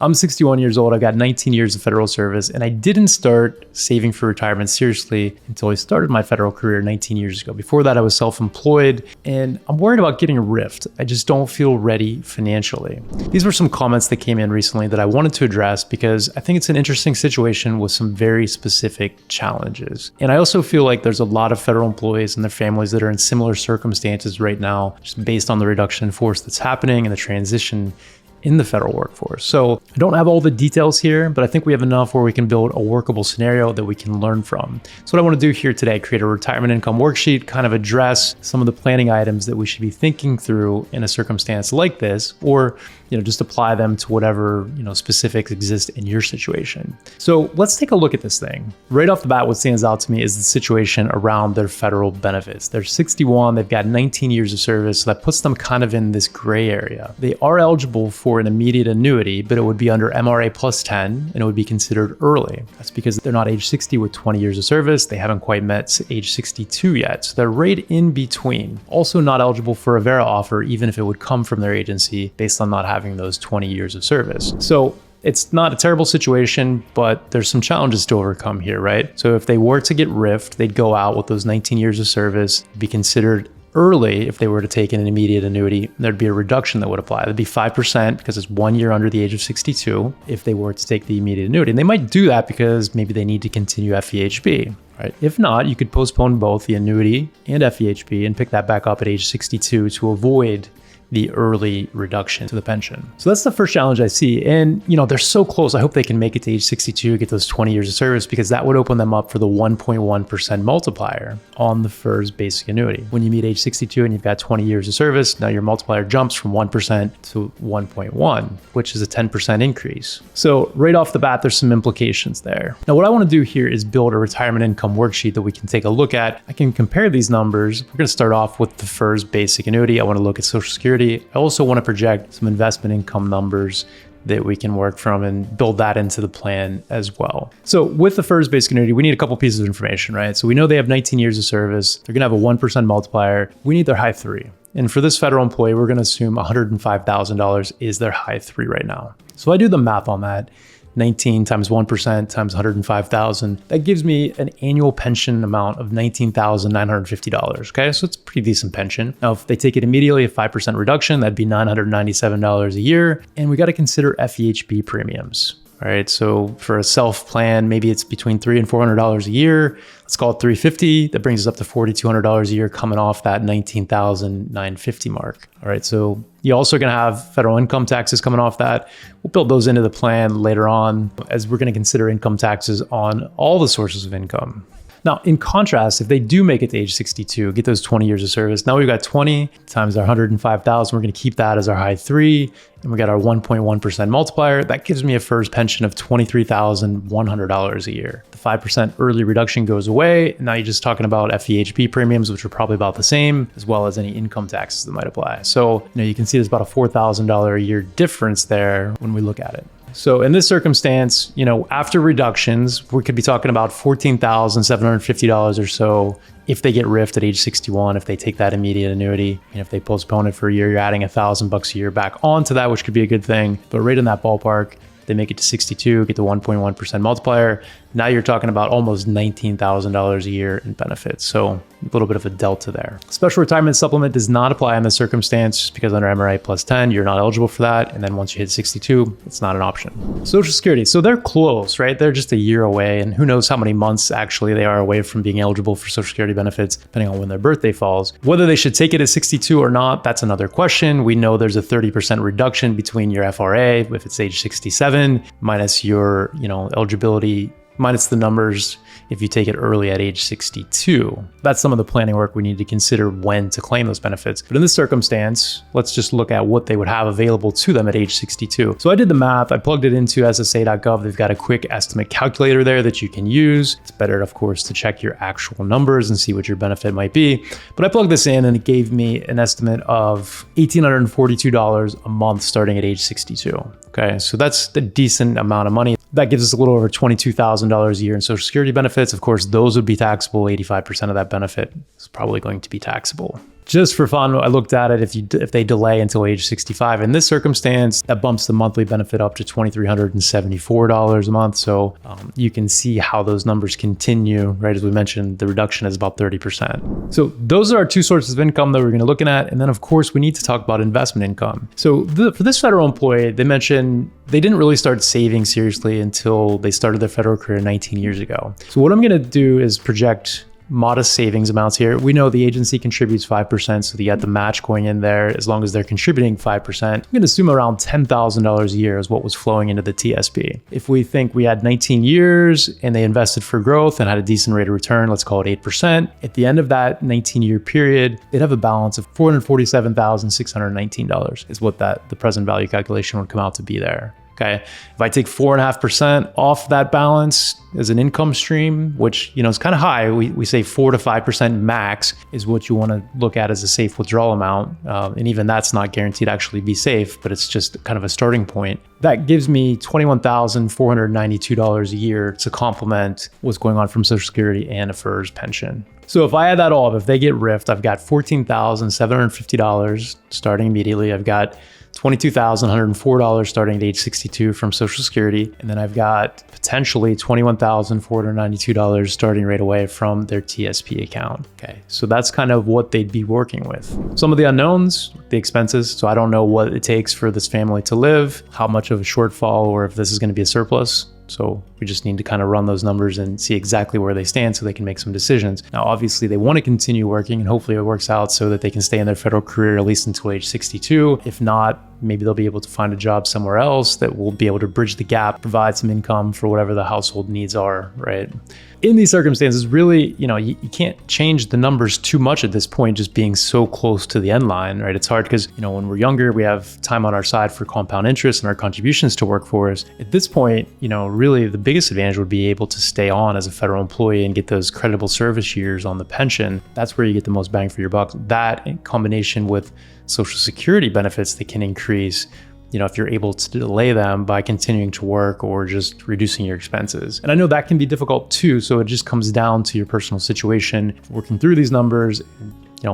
I'm 61 years old, I've got 19 years of federal service, and I didn't start saving for retirement seriously until I started my federal career 19 years ago. Before that, I was self-employed, and I'm worried about getting RIF'd. I just don't feel ready financially. These were some comments that came in recently that I wanted to address because I think it's an interesting situation with some very specific challenges. And I also feel like there's a lot of federal employees and their families that are in similar circumstances right now, just based on the reduction in force that's happening and the transition in the federal workforce. So I don't have all the details here, but I think we have enough where we can build a workable scenario that we can learn from. So what I want to do here today, create a retirement income worksheet, kind of address some of the planning items that we should be thinking through in a circumstance like this, or just apply them to whatever specifics exist in your situation. So let's take a look at this thing. Right off the bat, what stands out to me is the situation around their federal benefits. They're 61, they've got 19 years of service, so that puts them kind of in this gray area. They are eligible for an immediate annuity, but it would be under MRA plus 10, and it would be considered early. That's because they're not age 60 with 20 years of service. They haven't quite met age 62 yet, so they're right in between. Also not eligible for a VERA offer, even if it would come from their agency based on not having those 20 years of service. So it's not a terrible situation, but there's some challenges to overcome here, right? So if they were to get RIF'd, they'd go out with those 19 years of service, be considered early if they were to take an immediate annuity. There'd be a reduction that would apply. That'd be 5% because it's 1 year under the age of 62 if they were to take the immediate annuity. And they might do that because maybe they need to continue FEHB. Right? If not, you could postpone both the annuity and FEHB and pick that back up at age 62 to avoid the early reduction to the pension. So that's the first challenge I see. And they're so close. I hope they can make it to age 62, get those 20 years of service, because that would open them up for the 1.1% multiplier on the FERS basic annuity. When you meet age 62 and you've got 20 years of service, now your multiplier jumps from 1% to 1.1, which is a 10% increase. So right off the bat, there's some implications there. Now, what I want to do here is build a retirement income worksheet that we can take a look at. I can compare these numbers. We're going to start off with the FERS basic annuity. I want to look at Social Security. I also want to project some investment income numbers that we can work from and build that into the plan as well. So with the FERS basic annuity, we need a couple pieces of information, right? So we know they have 19 years of service. They're going to have a 1% multiplier. We need their high 3. And for this federal employee, we're going to assume $105,000 is their high 3 right now. So I do the math on that. 19 times 1% times 105,000. That gives me an annual pension amount of $19,950. Okay, so it's a pretty decent pension. Now, if they take it immediately, a 5% reduction, that'd be $997 a year. And we got to consider FEHB premiums. All right, so for a self plan, maybe it's between $300 and $400 a year. Let's call it $350. That brings us up to $4,200 a year coming off that $19,950 mark. All right, so you're also going to have federal income taxes coming off that. We'll build those into the plan later on as we're going to consider income taxes on all the sources of income. Now, in contrast, if they do make it to age 62, get those 20 years of service, now we've got 20 times our 105,000. We're going to keep that as our high 3, and we got our 1.1% multiplier. That gives me a FERS pension of $23,100 a year. The 5% early reduction goes away. And now you're just talking about FEHB premiums, which are probably about the same, as well as any income taxes that might apply. So, you can see there's about a $4,000 a year difference there when we look at it. So in this circumstance, after reductions, we could be talking about $14,750 or so if they get RIF'd at age 61, if they take that immediate annuity. And if they postpone it for a year, you're adding $1,000 a year back onto that, which could be a good thing. But right in that ballpark, they make it to 62, get the 1.1% multiplier. Now you're talking about almost $19,000 a year in benefits. So a little bit of a delta there. Special retirement supplement does not apply in this circumstance just because under MRA plus 10, you're not eligible for that. And then once you hit 62, it's not an option. Social Security. So they're close, right? They're just a year away, and who knows how many months actually they are away from being eligible for Social Security benefits, depending on when their birthday falls. Whether they should take it at 62 or not, that's another question. We know there's a 30% reduction between your FRA if it's age 67 minus your, eligibility minus the numbers if you take it early at age 62. That's some of the planning work we need to consider when to claim those benefits. But in this circumstance, let's just look at what they would have available to them at age 62. So I did the math. I plugged it into SSA.gov. They've got a quick estimate calculator there that you can use. It's better, of course, to check your actual numbers and see what your benefit might be. But I plugged this in and it gave me an estimate of $1,842 a month starting at age 62. Okay, so that's a decent amount of money. That gives us a little over $22,000 a year in Social Security benefits. Of course, those would be taxable. 85% of that benefit is probably going to be taxable. just for fun, I looked at it. If they delay until age 65, in this circumstance, that bumps the monthly benefit up to $2,374 a month. So you can see how those numbers continue, right? As we mentioned, the reduction is about 30%. So those are our two sources of income that we're going to look at. And then of course, we need to talk about investment income. So for this federal employee, they mentioned they didn't really start saving seriously until they started their federal career 19 years ago. So what I'm going to do is project modest savings amounts here. We know the agency contributes 5%, so you got the match going in there as long as they're contributing 5%. I'm going to assume around $10,000 a year is what was flowing into the TSP. If we think we had 19 years and they invested for growth and had a decent rate of return, let's call it 8%, at the end of that 19-year period, they'd have a balance of $447,619 is what the present value calculation would come out to be there. Okay. If I take 4.5% off that balance as an income stream, which, is kind of high, we say 4 to 5% max is what you want to look at as a safe withdrawal amount. And even that's not guaranteed to actually be safe, but it's just kind of a starting point. That gives me $21,492 a year to complement what's going on from Social Security and a FERS pension. So if I add that all up, if they get RIF'd, I've got $14,750 starting immediately. I've got $22,104 starting at age 62 from Social Security. And then I've got potentially $21,492 starting right away from their TSP account. Okay, so that's kind of what they'd be working with. Some of the unknowns, the expenses. So I don't know what it takes for this family to live, how much of a shortfall, or if this is going to be a surplus. So we just need to kind of run those numbers and see exactly where they stand so they can make some decisions. Now, obviously, they want to continue working and hopefully it works out so that they can stay in their federal career at least until age 62. If not, maybe they'll be able to find a job somewhere else that will be able to bridge the gap, provide some income for whatever the household needs are, right? In these circumstances, really, you can't change the numbers too much at this point, just being so close to the end line, right? It's hard because, when we're younger, we have time on our side for compound interest and our contributions to work for us. At this point, really the biggest advantage would be able to stay on as a federal employee and get those credible service years on the pension. That's where you get the most bang for your buck. That in combination with Social Security benefits that can increase, if you're able to delay them by continuing to work or just reducing your expenses. And I know that can be difficult too. So it just comes down to your personal situation, working through these numbers,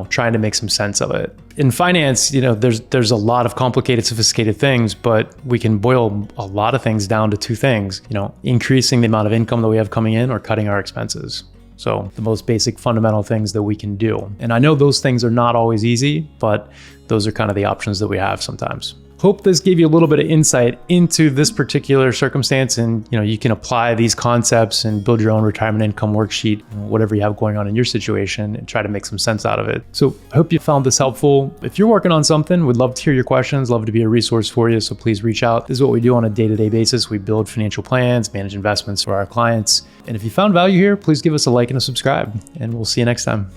trying to make some sense of it. In finance, there's a lot of complicated, sophisticated things, but we can boil a lot of things down to two things, increasing the amount of income that we have coming in or cutting our expenses. So the most basic fundamental things that we can do. And I know those things are not always easy, but those are kind of the options that we have sometimes. Hope this gave you a little bit of insight into this particular circumstance, and you can apply these concepts and build your own retirement income worksheet, whatever you have going on in your situation, and try to make some sense out of it. So I hope you found this helpful. If you're working on something, we'd love to hear your questions, love to be a resource for you. So please reach out. This is what we do on a day-to-day basis. We build financial plans, manage investments for our clients. And if you found value here, please give us a like and a subscribe, and we'll see you next time.